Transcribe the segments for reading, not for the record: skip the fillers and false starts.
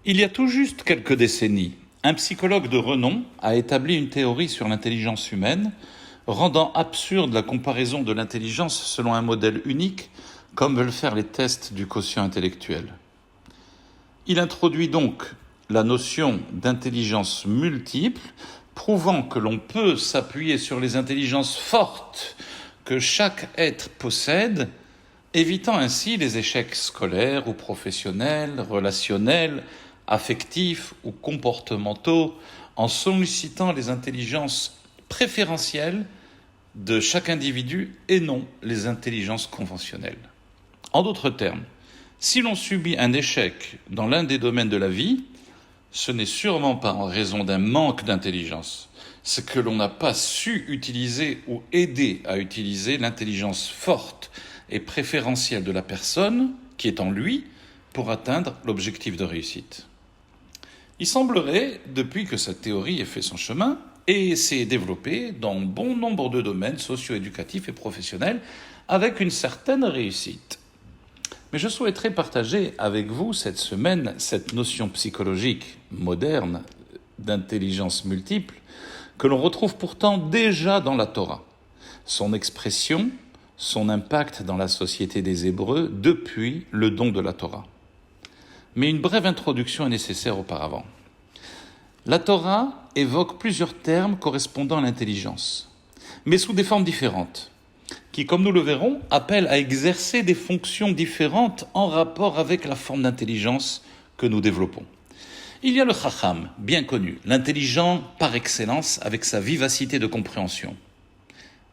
Il y a tout juste quelques décennies, un psychologue de renom a établi une théorie sur l'intelligence humaine, rendant absurde la comparaison de l'intelligence selon un modèle unique, comme veulent faire les tests du quotient intellectuel. Il introduit donc la notion d'intelligence multiple, prouvant que l'on peut s'appuyer sur les intelligences fortes que chaque être possède, évitant ainsi les échecs scolaires ou professionnels, relationnels, affectifs ou comportementaux, en sollicitant les intelligences préférentielles de chaque individu et non les intelligences conventionnelles. En d'autres termes, si l'on subit un échec dans l'un des domaines de la vie, ce n'est sûrement pas en raison d'un manque d'intelligence, c'est que l'on n'a pas su utiliser ou aider à utiliser l'intelligence forte et préférentielle de la personne qui est en lui pour atteindre l'objectif de réussite. Il semblerait, depuis que cette théorie ait fait son chemin et s'est développée dans bon nombre de domaines socio-éducatifs et professionnels avec une certaine réussite. Mais je souhaiterais partager avec vous cette semaine cette notion psychologique moderne d'intelligence multiple que l'on retrouve pourtant déjà dans la Torah. Son expression, son impact dans la société des Hébreux depuis le don de la Torah. Mais une brève introduction est nécessaire auparavant. La Torah évoque plusieurs termes correspondant à l'intelligence, mais sous des formes différentes, qui, comme nous le verrons, appellent à exercer des fonctions différentes en rapport avec la forme d'intelligence que nous développons. Il y a le Chacham, bien connu, l'intelligent par excellence avec sa vivacité de compréhension.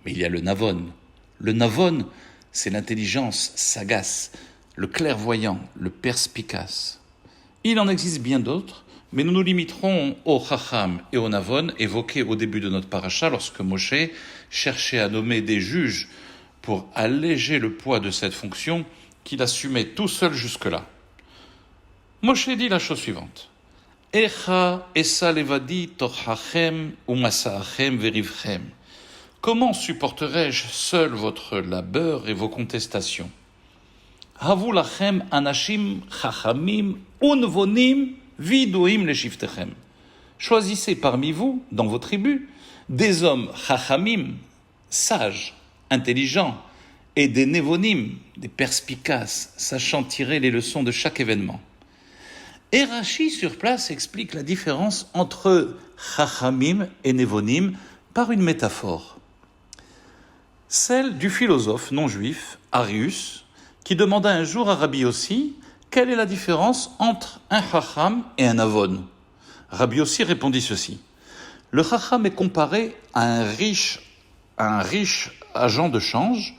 Mais il y a le Navon. Le Navon, c'est l'intelligence sagace, le clairvoyant, le perspicace. Il en existe bien d'autres, mais nous nous limiterons au Chacham et au Navon évoqués au début de notre paracha lorsque Moshe cherchait à nommer des juges pour alléger le poids de cette fonction qu'il assumait tout seul jusque-là. Moshe dit la chose suivante. Echa esa levadi torhachem umasaachem verivchem. Comment supporterai-je seul votre labeur et vos contestations? Havu lachem anashim chachamim unvonim viduim leshiftechem. Choisissez parmi vous, dans vos tribus, des hommes chachamim, sages, intelligents, et des nevonim, des perspicaces, sachant tirer les leçons de chaque événement. Et Rashi, sur place, explique la différence entre chachamim et nevonim par une métaphore. Celle du philosophe non-juif, Arius, qui demanda un jour à Rabbi Yossi quelle est la différence entre un chacham et un avon. Rabbi Yossi répondit ceci. Le chacham est comparé à un riche agent de change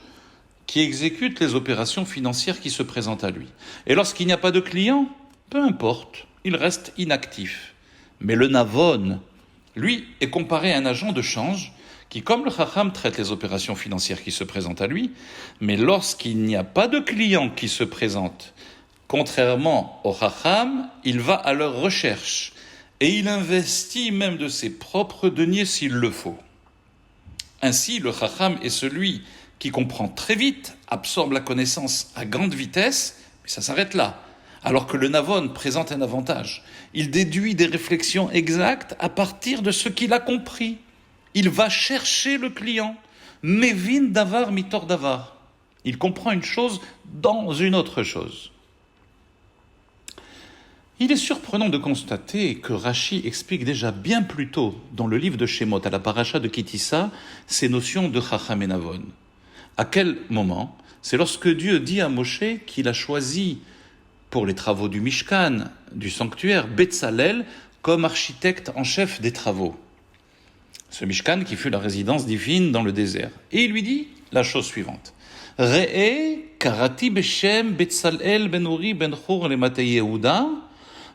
qui exécute les opérations financières qui se présentent à lui. Et lorsqu'il n'y a pas de client, peu importe, il reste inactif. Mais le navon, lui, est comparé à un agent de change qui, comme le chacham, traite les opérations financières qui se présentent à lui, mais lorsqu'il n'y a pas de client qui se présente, contrairement au chacham, il va à leur recherche et il investit même de ses propres deniers s'il le faut. Ainsi, le chacham est celui qui comprend très vite, absorbe la connaissance à grande vitesse, mais ça s'arrête là. Alors que le navon présente un avantage. Il déduit des réflexions exactes à partir de ce qu'il a compris. Il va chercher le client. Mevin davar mitor davar. Il comprend une chose dans une autre chose. Il est surprenant de constater que Rashi explique déjà bien plus tôt dans le livre de Shemot, à la paracha de Kitissa, ces notions de Chacham et Navon. À quel moment? C'est lorsque Dieu dit à Moshe qu'il a choisi pour les travaux du Mishkan, du sanctuaire, Betzalel, comme architecte en chef des travaux. Ce Mishkan qui fut la résidence divine dans le désert. Et il lui dit la chose suivante. Re'e karati beshem Betzalel ben Uri ben Hur le Matei Yehuda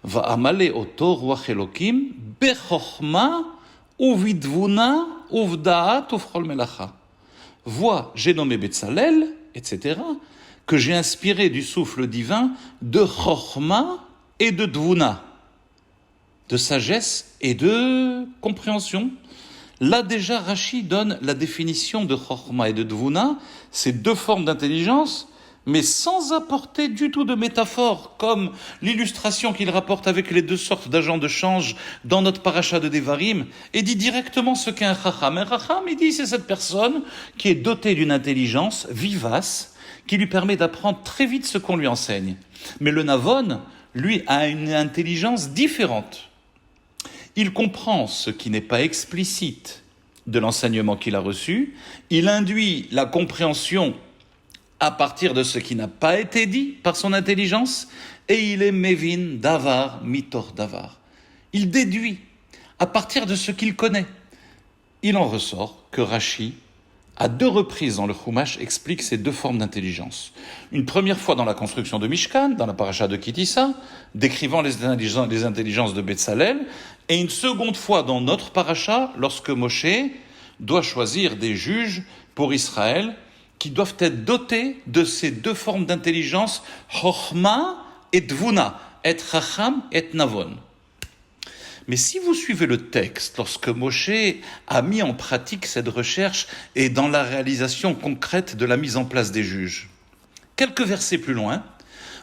va'amale oto ruach Elokim bechochma uvidvuna uvda'at ufchol melacha. Vois, j'ai nommé Betzalel, etc., que j'ai inspiré du souffle divin de chochma et de dvuna, de sagesse et de compréhension. Là déjà, Rashi donne la définition de chochma et de dvuna, ces deux formes d'intelligence, mais sans apporter du tout de métaphore, comme l'illustration qu'il rapporte avec les deux sortes d'agents de change dans notre paracha de Devarim, et dit directement ce qu'est un chacham. Un chacham, il dit, c'est cette personne qui est dotée d'une intelligence vivace, qui lui permet d'apprendre très vite ce qu'on lui enseigne. Mais le navon, lui, a une intelligence différente. Il comprend ce qui n'est pas explicite de l'enseignement qu'il a reçu, il induit la compréhension à partir de ce qui n'a pas été dit par son intelligence, et il est Mevin Davar Mitor Davar. Il déduit à partir de ce qu'il connaît. Il en ressort que Rashi, à 2 reprises dans le Chumash, explique ces 2 formes d'intelligence. Une première fois dans la construction de Mishkan, dans la paracha de Kitissa, décrivant les intelligences de Betsalel, et une seconde fois dans notre paracha, lorsque Moshe doit choisir des juges pour Israël, qui doivent être dotés de ces 2 formes d'intelligence, Chochma et Dvuna, et Chacham et Navon. Mais si vous suivez le texte, lorsque Moshe a mis en pratique cette recherche et dans la réalisation concrète de la mise en place des juges, quelques versets plus loin,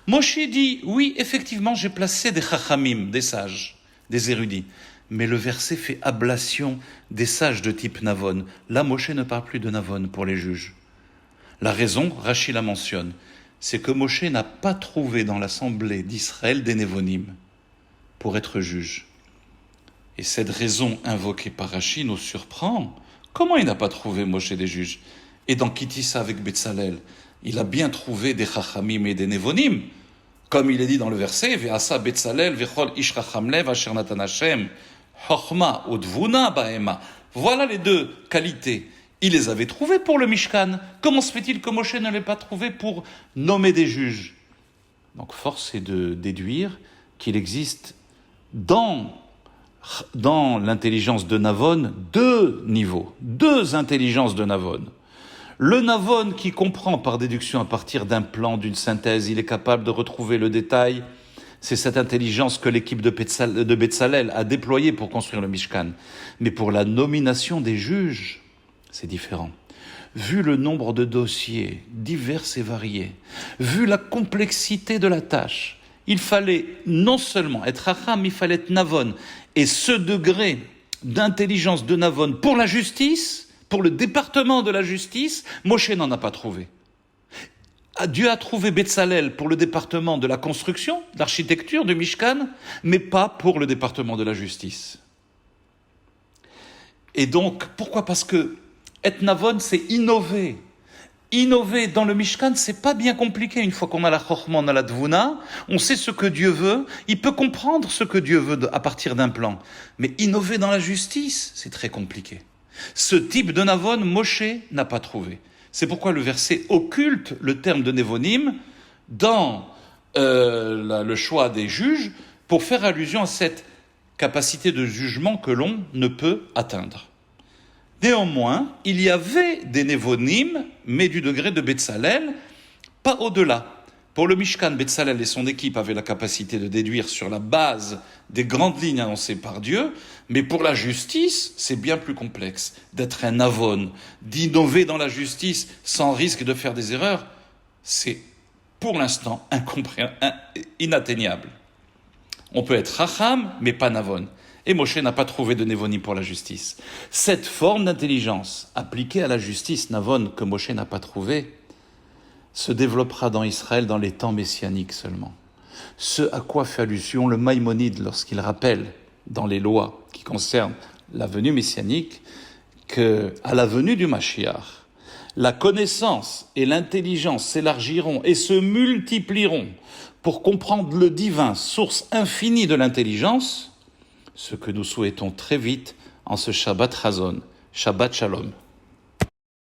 Moshe dit, oui, effectivement, j'ai placé des Chachamim, des sages, des érudits, mais le verset fait ablation des sages de type Navon. Là, Moshe ne parle plus de Navon pour les juges. La raison, Rashi la mentionne, c'est que Moshe n'a pas trouvé dans l'assemblée d'Israël des Névonim pour être juge. Et cette raison invoquée par Rashi nous surprend. Comment il n'a pas trouvé Moshe des juges? Et dans Kitissa avec Betsalel, il a bien trouvé des Chachamim et des Névonim, comme il est dit dans le verset, Ve'asa Betsalel vechol ish chacham lev asher natan Hashem, chochma udvuna ba'ema. Voilà les 2 qualités. Il les avait trouvés pour le Mishkan. Comment se fait-il que Moshe ne l'ait pas trouvé pour nommer des juges? Donc force est de déduire qu'il existe dans l'intelligence de Navon 2 niveaux, 2 intelligences de Navon. Le Navon qui comprend par déduction à partir d'un plan, d'une synthèse, il est capable de retrouver le détail. C'est cette intelligence que l'équipe de Betsalel a déployée pour construire le Mishkan. Mais pour la nomination des juges, c'est différent. Vu le nombre de dossiers divers et variés, vu la complexité de la tâche, il fallait non seulement être Chacham, il fallait être Navon. Et ce degré d'intelligence de Navon pour la justice, pour le département de la justice, Moshe n'en a pas trouvé. Dieu a trouvé Betsalel pour le département de la construction, l'architecture du Mishkan, mais pas pour le département de la justice. Et donc, pourquoi? Parce que être Navon, c'est innover. Innover dans le Mishkan, c'est pas bien compliqué. Une fois qu'on a la Chochma, on a la Dvuna, on sait ce que Dieu veut, il peut comprendre ce que Dieu veut à partir d'un plan. Mais innover dans la justice, c'est très compliqué. Ce type de Navon, Moshe n'a pas trouvé. C'est pourquoi le verset occulte le terme de Névonim dans le choix des juges pour faire allusion à cette capacité de jugement que l'on ne peut atteindre. Néanmoins, il y avait des Névonim, mais du degré de Betsalel, pas au-delà. Pour le Mishkan, Betsalel et son équipe avaient la capacité de déduire sur la base des grandes lignes annoncées par Dieu, mais pour la justice, c'est bien plus complexe. D'être un Navon, d'innover dans la justice sans risque de faire des erreurs, c'est pour l'instant inatteignable. On peut être Chacham, mais pas Navon. Et Moshe n'a pas trouvé de Névonim pour la justice. Cette forme d'intelligence appliquée à la justice Navon que Moshe n'a pas trouvée se développera dans Israël dans les temps messianiques seulement. Ce à quoi fait allusion le Maïmonide lorsqu'il rappelle dans les lois qui concernent la venue messianique qu'à la venue du Mashiach, la connaissance et l'intelligence s'élargiront et se multiplieront pour comprendre le divin, source infinie de l'intelligence, ce que nous souhaitons très vite en ce Shabbat Chazon, Shabbat Shalom.